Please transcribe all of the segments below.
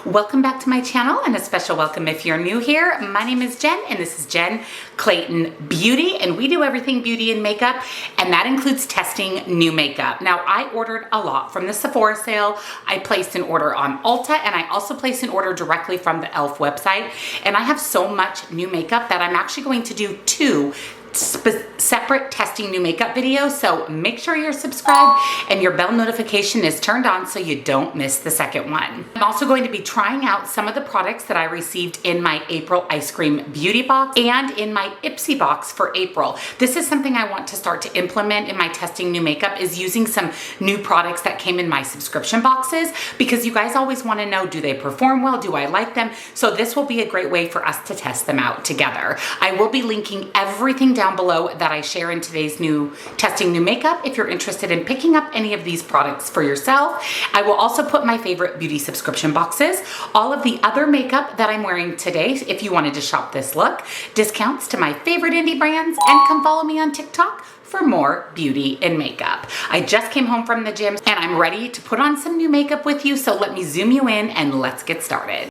Welcome back to my channel, and a special welcome if you're new here. My name is Jen, and this is Jen Clayton Beauty, and we do everything beauty and makeup, and that includes testing new makeup. Now, I ordered a lot from the Sephora sale. I placed an order on Ulta, and I also placed an order directly from the e.l.f. website, and I have so much new makeup that I'm actually going to do two separate testing new makeup videos, so make sure you're subscribed and your bell notification is turned on so you don't miss the second one. I'm also going to be trying out some of the products that I received in my April ice cream beauty box and in my Ipsy box for April. This is something I want to start to implement in my testing new makeup, is using some new products that came in my subscription boxes, because you guys always want to know, do they perform well? Do I like them? So this will be a great way for us to test them out together. I will be linking everything down below that I share in today's new testing new makeup if you're interested in picking up any of these products for yourself. I will also put my favorite beauty subscription boxes, all of the other makeup that I'm wearing today if you wanted to shop this look, discounts to my favorite indie brands, and come follow me on TikTok for more beauty and makeup. I just came home from the gym and I'm ready to put on some new makeup with you, so let me zoom you in and let's get started.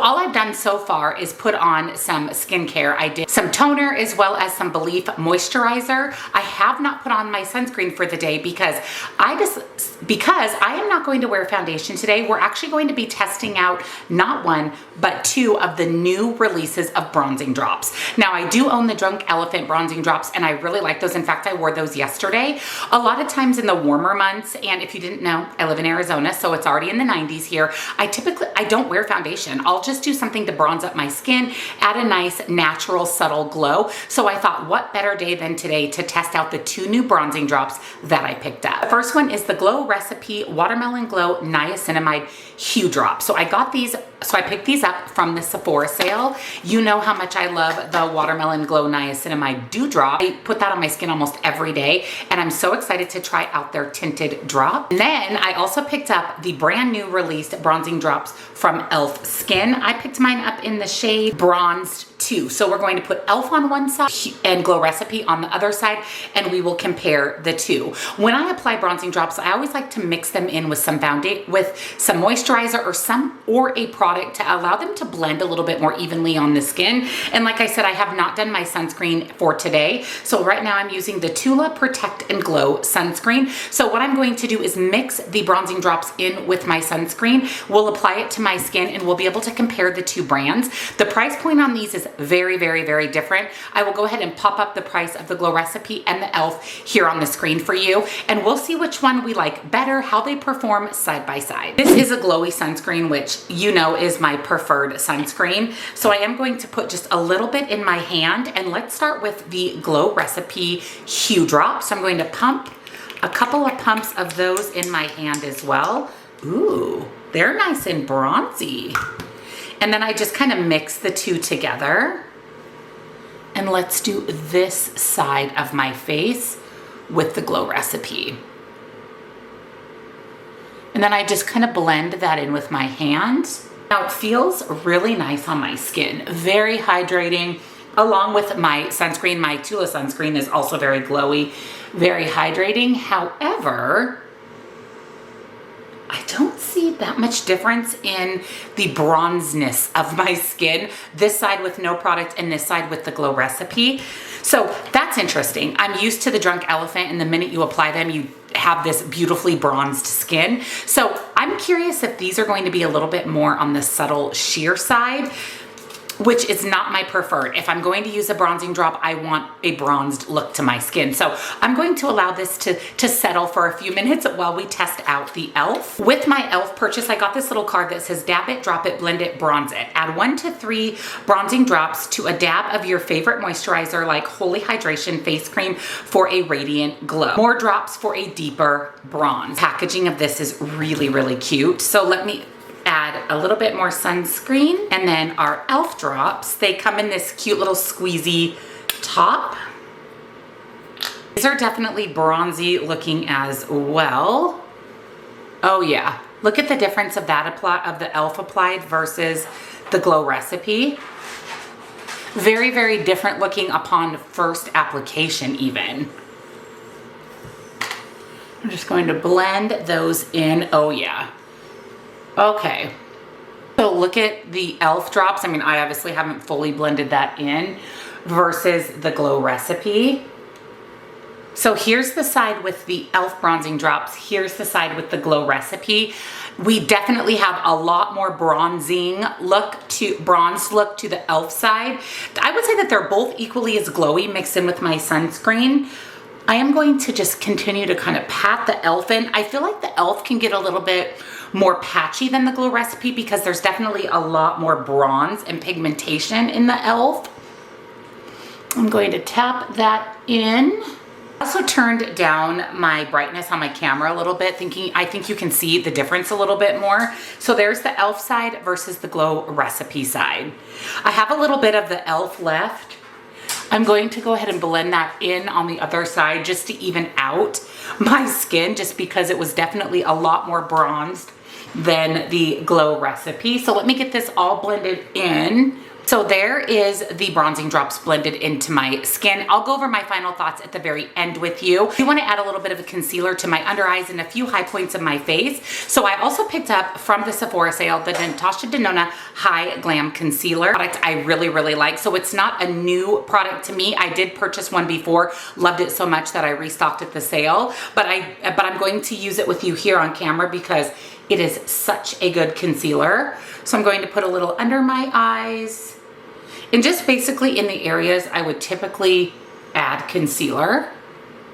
All I've done so far is put on some skincare. I did some toner as well as some Belief moisturizer. I have not put on my sunscreen for the day because I am not going to wear foundation today. We're actually going to be testing out not one, but two of the new releases of bronzing drops. Now, I do own the Drunk Elephant bronzing drops and I really like those. In fact, I wore those yesterday. A lot of times in the warmer months, and if you didn't know, I live in Arizona, so it's already in the 90s here. I don't wear foundation. I'll just do something to bronze up my skin, add a nice natural subtle glow. So I thought, what better day than today to test out the two new bronzing drops that I picked up. The first one is the Glow Recipe Watermelon Glow Niacinamide Hue Drop. So I picked these up from the Sephora sale. You know how much I love the Watermelon Glow Niacinamide Dew Drop. I put that on my skin almost every day, and I'm so excited to try out their tinted drop. And then I also picked up the brand new released bronzing drops from e.l.f. Skin. I picked mine up in the shade Bronzed 2. So we're going to put e.l.f. on one side and Glow Recipe on the other side, and we will compare the two. When I apply bronzing drops, I always like to mix them in with some moisturizer or a product to allow them to blend a little bit more evenly on the skin. And like I said, I have not done my sunscreen for today. So right now I'm using the Tula Protect and Glow sunscreen. So what I'm going to do is mix the bronzing drops in with my sunscreen. We'll apply it to my skin and we'll be able to compare the two brands. The price point on these is very, very, very different. I will go ahead and pop up the price of the Glow Recipe and the e.l.f. here on the screen for you, and we'll see which one we like better, how they perform side by side. This is a glowy sunscreen, which you know is my preferred sunscreen. So I am going to put just a little bit in my hand, and let's start with the Glow Recipe Hue Drop. So I'm going to pump a couple of pumps of those in my hand as well. Ooh, they're nice and bronzy. And then I just kind of mix the two together. And let's do this side of my face with the Glow Recipe. And then I just kind of blend that in with my hands. Now it feels really nice on my skin, very hydrating, along with my sunscreen. My Tula sunscreen is also very glowy, very hydrating. However, I don't see that much difference in the bronzeness of my skin. This side with no product and this side with the Glow Recipe. So that's interesting. I'm used to the Drunk Elephant, and the minute you apply them, you have this beautifully bronzed skin. So I'm curious if these are going to be a little bit more on the subtle sheer side, which is not my preferred. If I'm going to use a bronzing drop, I want a bronzed look to my skin. So I'm going to allow this to settle for a few minutes while we test out the e.l.f. With my e.l.f. purchase, I got this little card that says dab it, drop it, blend it, bronze it. Add 1 to 3 bronzing drops to a dab of your favorite moisturizer like Holy Hydration Face Cream for a radiant glow. More drops for a deeper bronze. Packaging of this is really, really cute. So let me add a little bit more sunscreen, and then our e.l.f. drops. They come in this cute little squeezy top. These are definitely bronzy looking as well. Oh yeah, look at the difference of that of the e.l.f. applied versus the Glow Recipe. Very, very different looking upon first application even. I'm just going to blend those in. Oh yeah. Okay. So look at the e.l.f. drops. I mean, I obviously haven't fully blended that in versus the Glow Recipe. So here's the side with the e.l.f. bronzing drops. Here's the side with the Glow Recipe. We definitely have a lot more bronzed look to the e.l.f. side. I would say that they're both equally as glowy mixed in with my sunscreen. I am going to just continue to kind of pat the e.l.f. in. I feel like the e.l.f. can get a little bit more patchy than the Glow Recipe because there's definitely a lot more bronze and pigmentation in the e.l.f. I'm going to tap that in. I also turned down my brightness on my camera a little bit, I think you can see the difference a little bit more. So there's the e.l.f. side versus the Glow Recipe side. I have a little bit of the e.l.f. left. I'm going to go ahead and blend that in on the other side just to even out my skin, just because it was definitely a lot more bronzed than the Glow Recipe. So let me get this all blended in. So there is the bronzing drops blended into my skin. I'll go over my final thoughts at the very end with you. I want to add a little bit of a concealer to my under eyes and a few high points of my face. So I also picked up from the Sephora sale the Natasha Denona High Glam Concealer product I really, really like. So it's not a new product to me. I did purchase one before, loved it so much that I restocked at the sale. But I'm going to use it with you here on camera because it is such a good concealer. So I'm going to put a little under my eyes and just basically in the areas I would typically add concealer.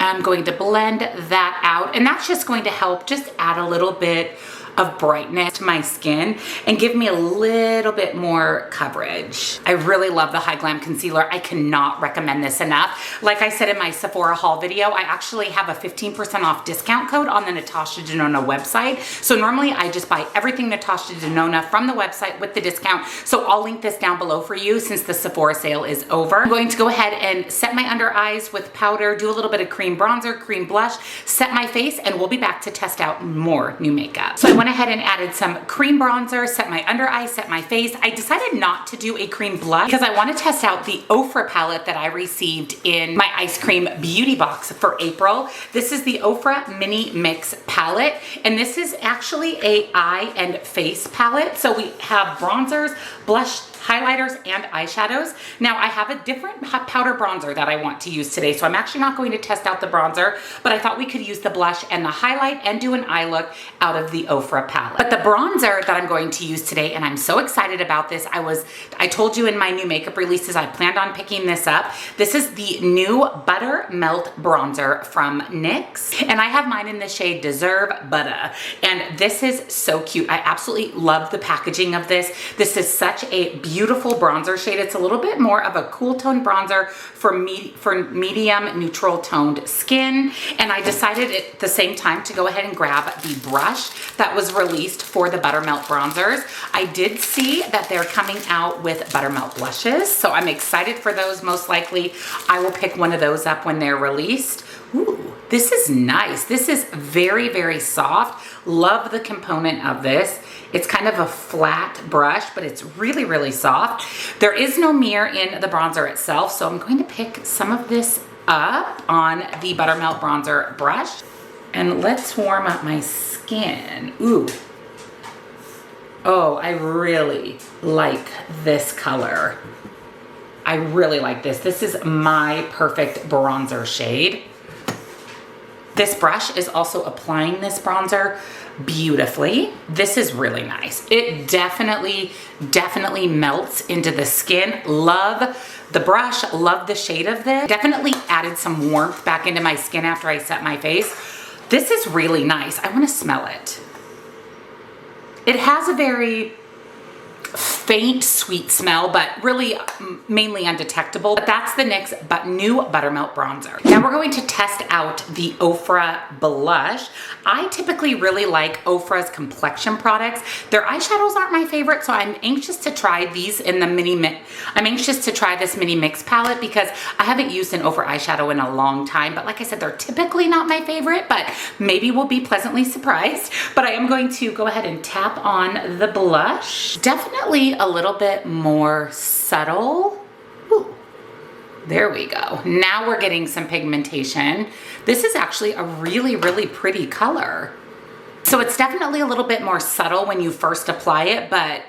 I'm going to blend that out, and that's just going to help just add a little bit of brightness to my skin and give me a little bit more coverage. I really love the High Glam Concealer. I cannot recommend this enough. Like I said in my Sephora haul video, I actually have a 15% off discount code on the Natasha Denona website. So normally I just buy everything Natasha Denona from the website with the discount. So I'll link this down below for you since the Sephora sale is over. I'm going to go ahead and set my under eyes with powder, do a little bit of cream bronzer, cream blush, set my face, and we'll be back to test out more new makeup. So I went ahead and added some cream bronzer, set my under eye, set my face. I decided not to do a cream blush because I want to test out the Ofra palette that I received in my Ice Cream Beauty box for April. This is the Ofra Mini Mix palette, and this is actually a eye and face palette. So we have bronzers, blush, highlighters, and eyeshadows. Now I have a different powder bronzer that I want to use today, so I'm actually not going to test out the bronzer, but I thought we could use the blush and the highlight and do an eye look out of the Ofra palette. But the bronzer that I'm going to use today, and I'm so excited about this, I told you in my new makeup releases I planned on picking this up. This is the new Butter Melt Bronzer from NYX, and I have mine in the shade Deserve Butter, and this is so cute. I absolutely love the packaging of this. This is such a beautiful bronzer shade. It's a little bit more of a cool tone bronzer for medium neutral toned skin. And I decided at the same time to go ahead and grab the brush that was released for the Buttermelt bronzers. I did see that they're coming out with Buttermelt blushes, so I'm excited for those. Most likely I will pick one of those up when they're released. Ooh, this is nice. This is very, very soft. Love the component of this. It's kind of a flat brush, but it's really, really soft. There is no mirror in the bronzer itself, so I'm going to pick some of this up on the Buttermelt bronzer brush. And let's warm up my skin. Ooh. Oh, I really like this color. I really like this. This is my perfect bronzer shade. This brush is also applying this bronzer beautifully. This is really nice. It definitely melts into the skin. Love the brush, love the shade of this. Definitely added some warmth back into my skin after I set my face. This is really nice. I want to smell it. It has a very faint sweet smell, but really mainly undetectable. But that's the NYX new Buttermelt bronzer. Now we're going to test out the Ofra blush. I typically really like Ofra's complexion products. Their eyeshadows aren't my favorite, so I'm anxious to try these in the I'm anxious to try this mini mix palette because I haven't used an Ofra eyeshadow in a long time. But like I said, they're typically not my favorite, but maybe we'll be pleasantly surprised. But I am going to go ahead and tap on the blush. Definitely a little bit more subtle. Ooh, There we go. Now we're getting some pigmentation. This is actually a really, really pretty color. So it's definitely a little bit more subtle when you first apply it, but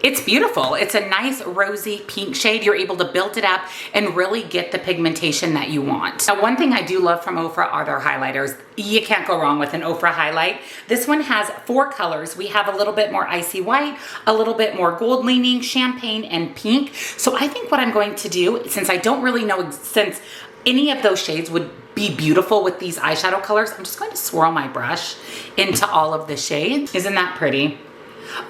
it's beautiful. It's a nice rosy pink shade. You're able to build it up and really get the pigmentation that you want. Now, one thing I do love from Ofra are their highlighters. You can't go wrong with an Ofra highlight. This one has 4 colors. We have a little bit more icy white, a little bit more gold leaning, champagne, and pink. So I think what I'm going to do, since I don't really know since any of those shades would be beautiful with these eyeshadow colors, I'm just going to swirl my brush into all of the shades. Isn't that pretty?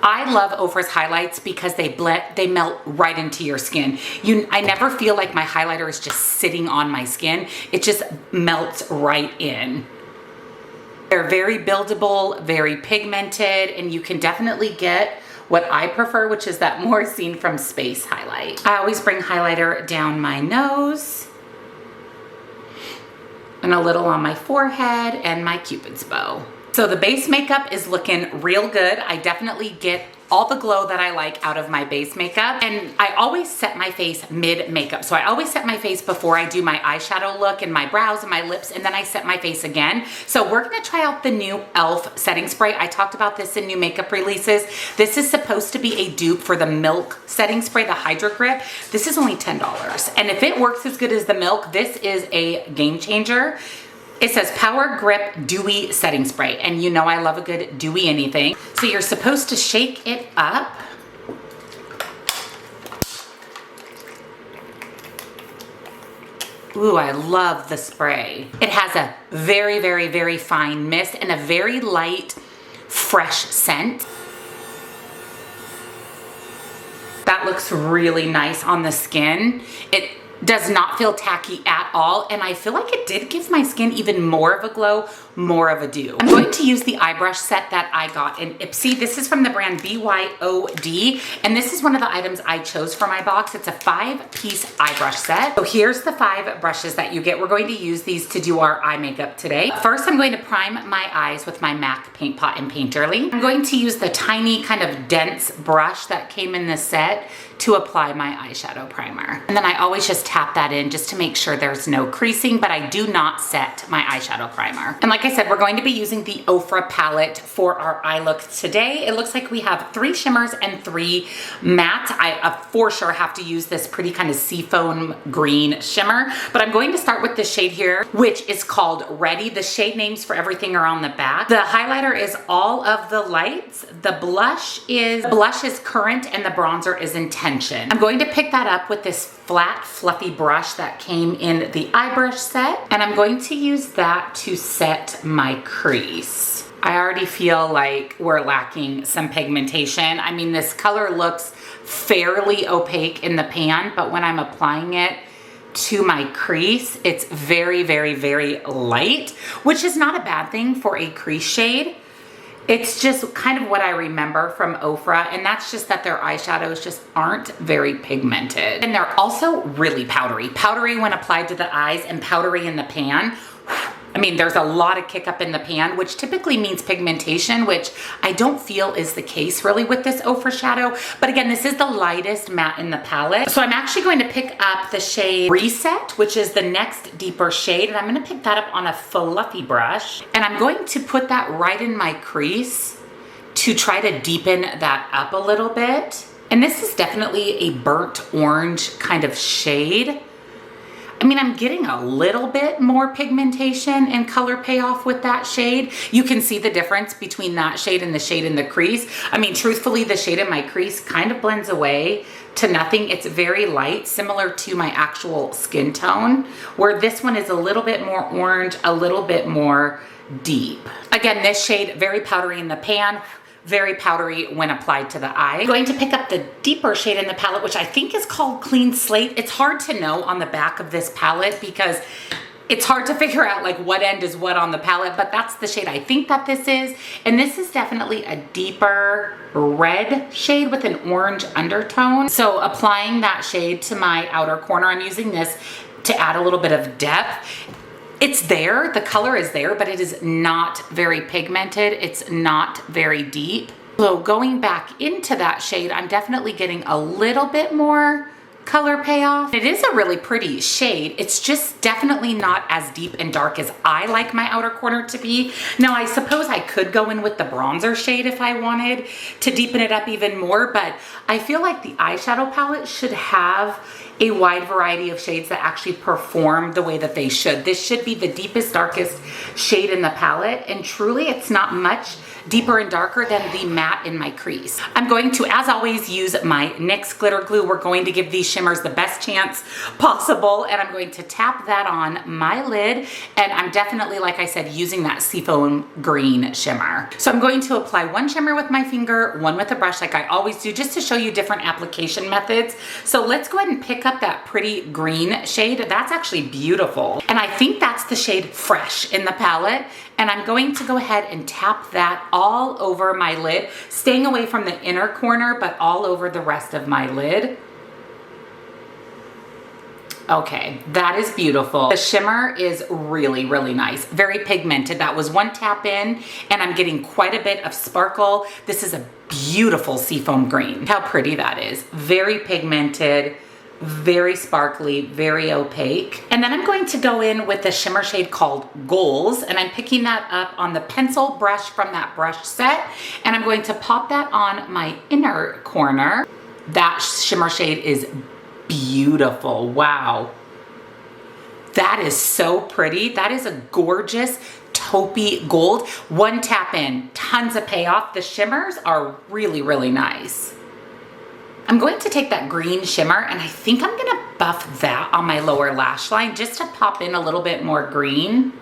I love Ofra's highlights because they melt right into your skin. I never feel like my highlighter is just sitting on my skin. It just melts right in. They're very buildable, very pigmented, and you can definitely get what I prefer, which is that more seen from space highlight. I always bring highlighter down my nose and a little on my forehead and my Cupid's bow. So the base makeup is looking real good. I definitely get all the glow that I like out of my base makeup. And I always set my face mid makeup. So I always set my face before I do my eyeshadow look and my brows and my lips, and then I set my face again. So we're gonna try out the new e.l.f. setting spray. I talked about this in new makeup releases. This is supposed to be a dupe for the Milk setting spray, the Hydro Grip. This is only $10. And if it works as good as the Milk, this is a game changer. It says Power Grip Dewy Setting Spray, and you know I love a good dewy anything. So you're supposed to shake it up. Ooh, I love the spray. It has a very, very, very fine mist and a very light, fresh scent. That looks really nice on the skin. It does not feel tacky at all, and I feel like it did give my skin even more of a glow, more of a dew. I'm going to use the eye brush set that I got in Ipsy. This is from the brand BYOD, and this is one of the items I chose for my box. It's a 5-piece eye brush set. So here's the 5 brushes that you get. We're going to use these to do our eye makeup today. First, I'm going to prime my eyes with my MAC Paint Pot and Painterly. I'm going to use the tiny kind of dense brush that came in the set to apply my eyeshadow primer. And then I always just tap that in just to make sure there's no creasing, but I do not set my eyeshadow primer. And like I said, we're going to be using the Ofra palette for our eye look today. It looks like we have 3 shimmers and 3 mattes. I for sure have to use this pretty kind of seafoam green shimmer, but I'm going to start with the shade here, which is called Ready. The shade names for everything are on the back. The highlighter is All of the Lights. The blush is Current, and the bronzer is Intense. I'm going to pick that up with this flat, fluffy brush that came in the eye brush set, and I'm going to use that to set my crease. I already feel like we're lacking some pigmentation. I mean, this color looks fairly opaque in the pan, but when I'm applying it to my crease, it's very, very, very light, which is not a bad thing for a crease shade. It's just kind of what I remember from Ofra, and that's just that their eyeshadows just aren't very pigmented. And they're also really powdery. Powdery when applied to the eyes and powdery in the pan. I mean, there's a lot of kick up in the pan, which typically means pigmentation, which I don't feel is the case really with this Ofra shadow. But again, this is the lightest matte in the palette. So I'm actually going to pick up the shade Reset, which is the next deeper shade. And I'm gonna pick that up on a fluffy brush. And I'm going to put that right in my crease to try to deepen that up a little bit. And this is definitely a burnt orange kind of shade. I mean, I'm getting a little bit more pigmentation and color payoff with that shade. You can see the difference between that shade and the shade in the crease. I mean, truthfully, the shade in my crease kind of blends away to nothing. It's very light, similar to my actual skin tone, where this one is a little bit more orange, a little bit more deep. Again, this shade, very powdery in the pan, very powdery when applied to the eye. I'm going to pick up the deeper shade in the palette, which I think is called Clean Slate. It's hard to know on the back of this palette because it's hard to figure out like what end is what on the palette, but that's the shade I think that this is. And this is definitely a deeper red shade with an orange undertone. So applying that shade to my outer corner, I'm using this to add a little bit of depth. It's there, the color is there, but it is not very pigmented. It's not very deep. So going back into that shade, I'm definitely getting a little bit more color payoff. It is a really pretty shade. It's just definitely not as deep and dark as I like my outer corner to be. Now, I suppose I could go in with the bronzer shade if I wanted to deepen it up even more, but I feel like the eyeshadow palette should have a wide variety of shades that actually perform the way that they should. This should be the deepest, darkest shade in the palette, and truly it's not much deeper and darker than the matte in my crease. I'm going to, as always, use my NYX glitter glue. We're going to give these shimmers the best chance possible, and I'm going to tap that on my lid, and I'm definitely, like I said, using that seafoam green shimmer. So I'm going to apply one shimmer with my finger, one with a brush like I always do, just to show you different application methods. So let's go ahead and pick up that pretty green shade. That's actually beautiful, and I think that's the shade Fresh in the palette. And I'm going to go ahead and tap that all over my lid, staying away from the inner corner, but all over the rest of my lid. Okay, that is beautiful. The shimmer is really, really nice. Very pigmented. That was one tap in, and I'm getting quite a bit of sparkle. This is a beautiful seafoam green. How pretty that is. Very pigmented, very sparkly, very opaque. And then I'm going to go in with the shimmer shade called Goals, and I'm picking that up on the pencil brush from that brush set, and I'm going to pop that on my inner corner. That shimmer shade is beautiful. Wow. That is so pretty. That is a gorgeous taupey gold. One tap in, tons of payoff. The shimmers are really, really nice. I'm going to take that green shimmer, and I think I'm gonna buff that on my lower lash line just to pop in a little bit more green.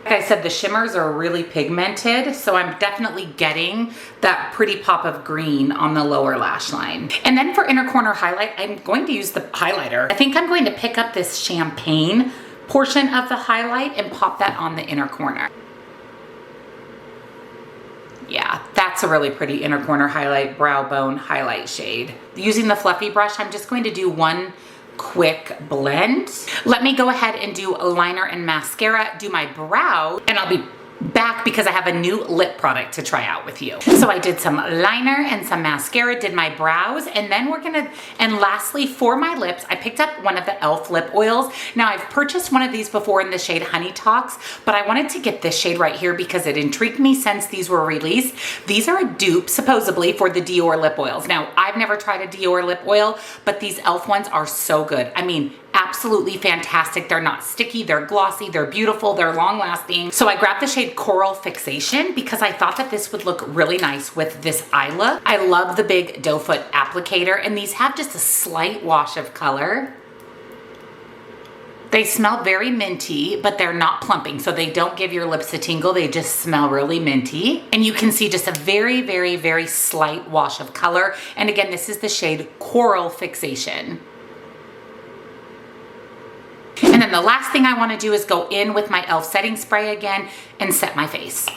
Like I said, the shimmers are really pigmented, so I'm definitely getting that pretty pop of green on the lower lash line. And then for inner corner highlight, I'm going to use the highlighter. I think I'm going to pick up this champagne portion of the highlight and pop that on the inner corner. Yeah, that's a really pretty inner corner highlight, brow bone highlight shade. Using the fluffy brush, I'm just going to do one quick blend. Let me go ahead and do a liner and mascara, do my brow, and I'll be back because I have a new lip product to try out with you. So I did some liner and some mascara, did my brows, and then and lastly for my lips, I picked up one of the e.l.f. lip oils. Now I've purchased one of these before in the shade Honey Talks, but I wanted to get this shade right here because it intrigued me since these were released. These are a dupe, supposedly, for the Dior lip oils. Now, I've never tried a Dior lip oil, but these e.l.f. ones are so good. I mean, absolutely fantastic. They're not sticky, they're glossy, they're beautiful, they're long lasting. So I grabbed the shade Coral Fixation because I thought that this would look really nice with this eye look. I love the big doe foot applicator, and these have just a slight wash of color. They smell very minty, but they're not plumping, so they don't give your lips a tingle. They just smell really minty. And you can see just a very, very, very slight wash of color. And again, this is the shade Coral Fixation. And then the last thing I want to do is go in with my e.l.f. setting spray again and set my face.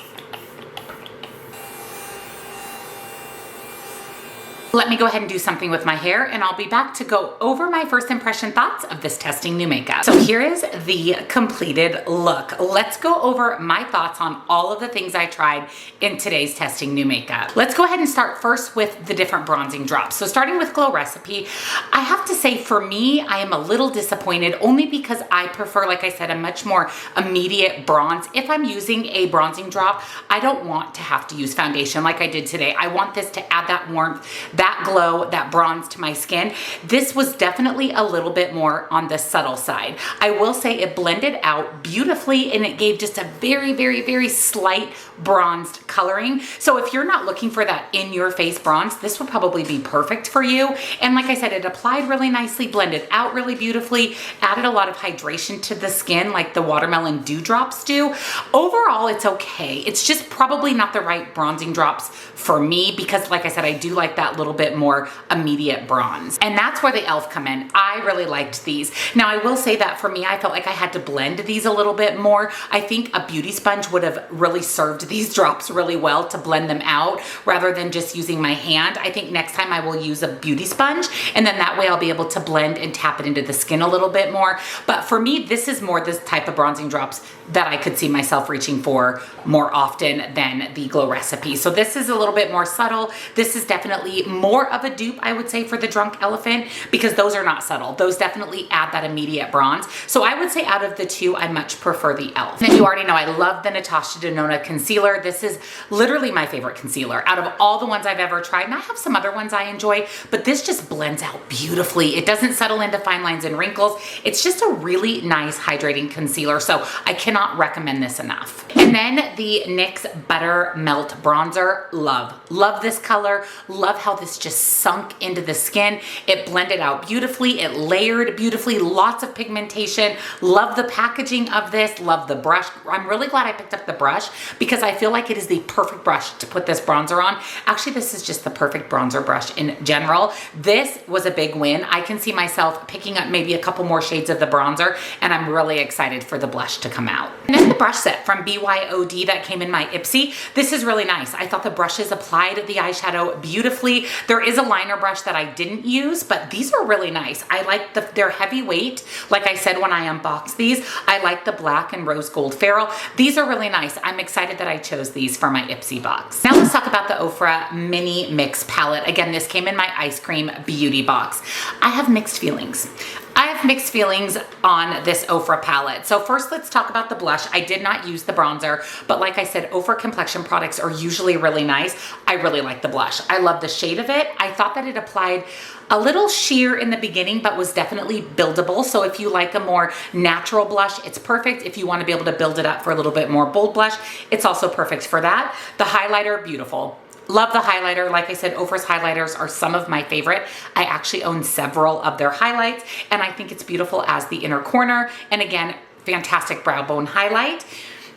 Let me go ahead and do something with my hair, and I'll be back to go over my first impression thoughts of this testing new makeup. So here is the completed look. Let's go over my thoughts on all of the things I tried in today's testing new makeup. Let's go ahead and start first with the different bronzing drops. So starting with Glow Recipe, I have to say for me, I am a little disappointed only because I prefer, like I said, a much more immediate bronze. If I'm using a bronzing drop, I don't want to have to use foundation like I did today. I want this to add that warmth, that glow, that bronze to my skin. This was definitely a little bit more on the subtle side. I will say it blended out beautifully, and it gave just a very, very, very slight bronzed coloring. So if you're not looking for that in your face bronze, this would probably be perfect for you. And like I said, it applied really nicely, blended out really beautifully, added a lot of hydration to the skin like the watermelon dewdrops do. Overall, it's okay. It's just probably not the right bronzing drops for me because, like I said, I do like that little bit more immediate bronze. And that's where the e.l.f. come in. I really liked these. Now, I will say that for me, I felt like I had to blend these a little bit more. I think a beauty sponge would have really served these drops really well to blend them out rather than just using my hand. I think next time I will use a beauty sponge, and then that way I'll be able to blend and tap it into the skin a little bit more. But for me, this is more this type of bronzing drops that I could see myself reaching for more often than the Glow Recipe. So this is a little bit more subtle. This is definitely more of a dupe, I would say, for the Drunk Elephant, because those are not subtle. Those definitely add that immediate bronze. So I would say out of the two, I much prefer the e.l.f. And you already know I love the Natasha Denona concealer. This is literally my favorite concealer out of all the ones I've ever tried. And I have some other ones I enjoy, but this just blends out beautifully. It doesn't settle into fine lines and wrinkles. It's just a really nice hydrating concealer. So I cannot recommend this enough. And then the NYX Butter Melt Bronzer. Love this color. Love how this just sunk into the skin. It blended out beautifully. It layered beautifully. Lots of pigmentation. Love the packaging of this. Love the brush. I'm really glad I picked up the brush because I feel like it is the perfect brush to put this bronzer on. Actually, this is just the perfect bronzer brush in general. This was a big win. I can see myself picking up maybe a couple more shades of the bronzer, and I'm really excited for the blush to come out. And then the brush set from BYOD that came in my Ipsy. This is really nice. I thought the brushes applied the eyeshadow beautifully. There is a liner brush that I didn't use, but these are really nice. I like they're heavyweight. Like I said when I unboxed these, I like the black and rose gold ferrule. These are really nice. I'm excited that I chose these for my Ipsy box. Now let's talk about the Ofra Mini Mix Palette. Again, this came in my Ice Cream Beauty box. I have mixed feelings. I have mixed feelings on this Ofra palette. So first, let's talk about the blush. I did not use the bronzer, but like I said, Ofra complexion products are usually really nice. I really like the blush. I love the shade of it. I thought that it applied a little sheer in the beginning, but was definitely buildable. So if you like a more natural blush, it's perfect. If you want to be able to build it up for a little bit more bold blush, it's also perfect for that. The highlighter, beautiful. Love the highlighter. Like I said, Ofra's highlighters are some of my favorite. I actually own several of their highlights, and I think it's beautiful as the inner corner. And again, fantastic brow bone highlight.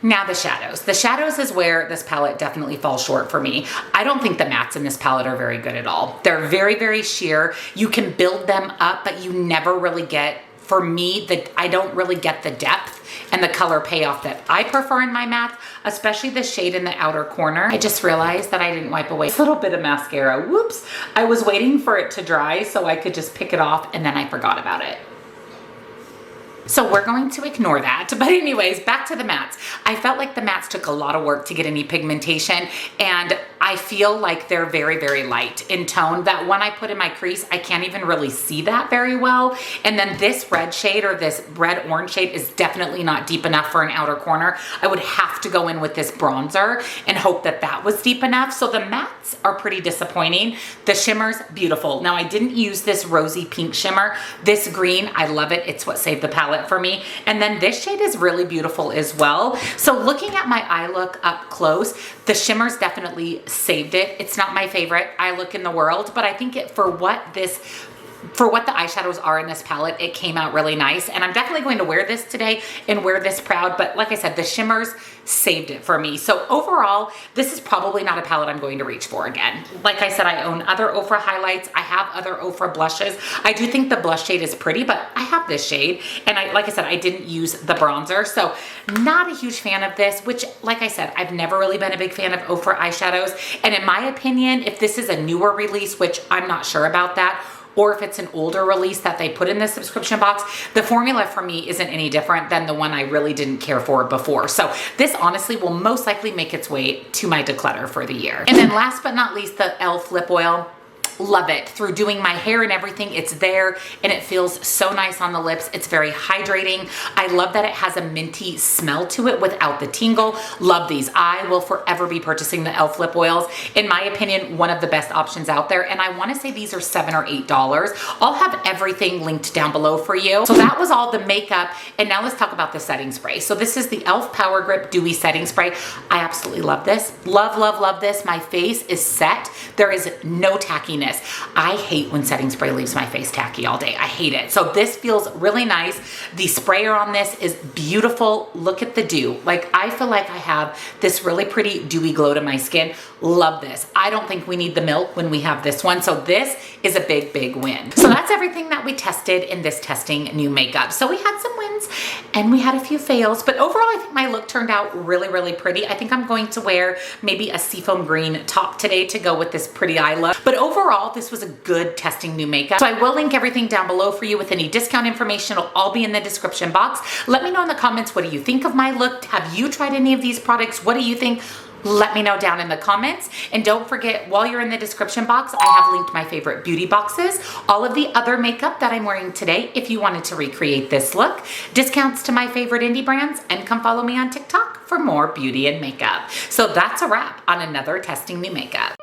Now the shadows. The shadows is where this palette definitely falls short for me. I don't think the mattes in this palette are very good at all. They're very, very sheer. You can build them up, but you never really get, for me, I don't really get the depth and the color payoff that I prefer in my mattes, especially the shade in the outer corner. I just realized that I didn't wipe away a little bit of mascara. Whoops. I was waiting for it to dry so I could just pick it off, and then I forgot about it. So we're going to ignore that. But anyways, back to the mattes. I felt like the mattes took a lot of work to get any pigmentation, and I feel like they're very, very light in tone, that when I put in my crease, I can't even really see that very well. And then this red shade, or this red orange shade, is definitely not deep enough for an outer corner. I would have to go in with this bronzer and hope that that was deep enough. So the mattes are pretty disappointing. The shimmer's beautiful. Now I didn't use this rosy pink shimmer. This green, I love it. It's what saved the palette for me. And then this shade is really beautiful as well. So looking at my eye look up close, the shimmers definitely saved it. It's not my favorite eye look in the world, but I think for what the eyeshadows are in this palette, it came out really nice. And I'm definitely going to wear this today and wear this proud. But like I said, the shimmers saved it for me. So overall, this is probably not a palette I'm going to reach for again. Like I said, I own other Ofra highlights. I have other Ofra blushes. I do think the blush shade is pretty, but I have this shade. And like I said, I didn't use the bronzer. So not a huge fan of this, which, like I said, I've never really been a big fan of Ofra eyeshadows. And in my opinion, if this is a newer release, which I'm not sure about that, or if it's an older release that they put in the subscription box, the formula for me isn't any different than the one I really didn't care for before. So this honestly will most likely make its way to my declutter for the year. And then last but not least, the e.l.f. lip oil. Love it. Through doing my hair and everything, it's there and it feels so nice on the lips. It's very hydrating. I love that it has a minty smell to it without the tingle. Love these. I will forever be purchasing the e.l.f. lip oils. In my opinion, one of the best options out there. And I want to say these are $7 or $8. I'll have everything linked down below for you. So that was all the makeup. And now let's talk about the setting spray. So this is the e.l.f. Power Grip Dewy Setting Spray. I absolutely love this. Love, love, love this. My face is set. There is no tackiness. I hate when setting spray leaves my face tacky all day. I hate it. So this feels really nice. The sprayer on this is beautiful. Look at the dew. Like, I feel like I have this really pretty dewy glow to my skin. Love this. I don't think we need the milk when we have this one. So this is a big, big win. So that's everything that we tested in this testing new makeup. So we had some wins and we had a few fails, but overall I think my look turned out really, really pretty. I think I'm going to wear maybe a seafoam green top today to go with this pretty eye look. But overall, this was a good testing new makeup. So I will link everything down below for you with any discount information. It'll all be in the description box. Let me know in the comments, what do you think of my look? Have you tried any of these products? What do you think? Let me know down in the comments. And don't forget, while you're in the description box, I have linked my favorite beauty boxes, all of the other makeup that I'm wearing today if you wanted to recreate this look, discounts to my favorite indie brands, and come follow me on TikTok for more beauty and makeup. So that's a wrap on another Testing New Makeup.